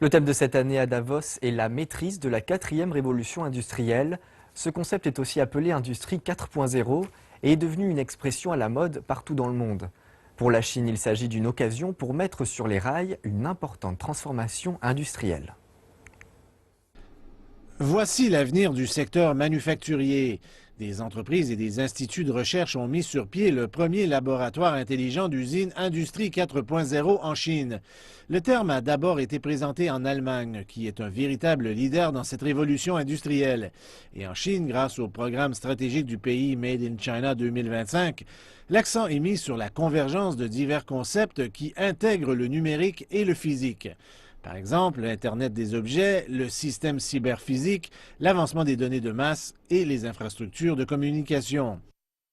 Le thème de cette année à Davos est la maîtrise de la quatrième révolution industrielle. Ce concept est aussi appelé Industrie 4.0 et est devenu une expression à la mode partout dans le monde. Pour la Chine, il s'agit d'une occasion pour mettre sur les rails une importante transformation industrielle. Voici l'avenir du secteur manufacturier. Des entreprises et des instituts de recherche ont mis sur pied le premier laboratoire intelligent d'usine Industrie 4.0 en Chine. Le terme a d'abord été présenté en Allemagne, qui est un véritable leader dans cette révolution industrielle. Et en Chine, grâce au programme stratégique du pays Made in China 2025, l'accent est mis sur la convergence de divers concepts qui intègrent le numérique et le physique. Par exemple, l'Internet des objets, le système cyberphysique, l'avancement des données de masse et les infrastructures de communication.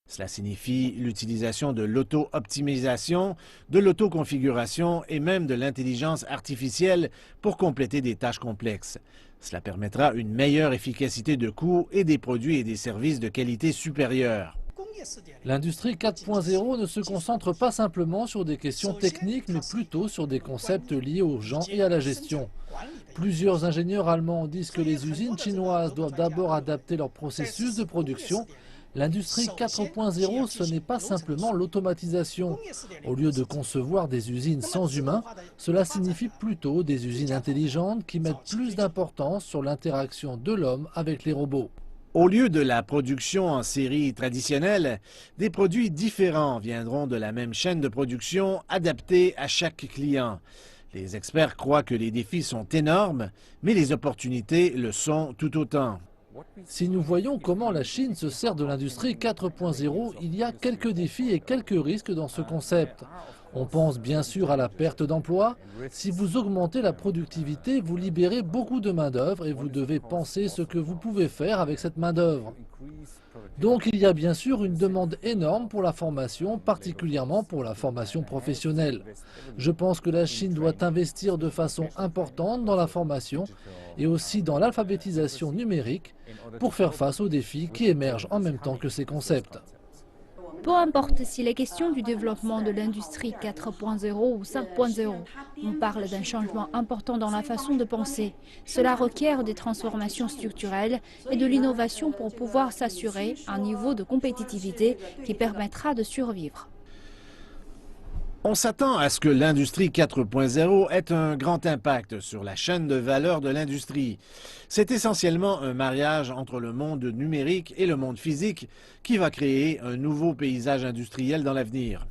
Cela signifie l'utilisation de l'auto-optimisation, de l'autoconfiguration et même de l'intelligence artificielle pour compléter des tâches complexes. Cela permettra une meilleure efficacité de coût et des produits et des services de qualité supérieure. L'industrie 4.0 ne se concentre pas simplement sur des questions techniques, mais plutôt sur des concepts liés aux gens et à la gestion. Plusieurs ingénieurs allemands disent que les usines chinoises doivent d'abord adapter leur processus de production. L'industrie 4.0, ce n'est pas simplement l'automatisation. Au lieu de concevoir des usines sans humains, cela signifie plutôt des usines intelligentes qui mettent plus d'importance sur l'interaction de l'homme avec les robots. Au lieu de la production en série traditionnelle, des produits différents viendront de la même chaîne de production adaptés à chaque client. Les experts croient que les défis sont énormes, mais les opportunités le sont tout autant. Si nous voyons comment la Chine se sert de l'industrie 4.0, il y a quelques défis et quelques risques dans ce concept. On pense bien sûr à la perte d'emploi. Si vous augmentez la productivité, vous libérez beaucoup de main-d'œuvre et vous devez penser ce que vous pouvez faire avec cette main-d'œuvre. Donc il y a bien sûr une demande énorme pour la formation, particulièrement pour la formation professionnelle. Je pense que la Chine doit investir de façon importante dans la formation et aussi dans l'alphabétisation numérique pour faire face aux défis qui émergent en même temps que ces concepts. Peu importe s'il est question du développement de l'industrie 4.0 ou 5.0, on parle d'un changement important dans la façon de penser. Cela requiert des transformations structurelles et de l'innovation pour pouvoir s'assurer un niveau de compétitivité qui permettra de survivre. On s'attend à ce que l'industrie 4.0 ait un grand impact sur la chaîne de valeur de l'industrie. C'est essentiellement un mariage entre le monde numérique et le monde physique qui va créer un nouveau paysage industriel dans l'avenir.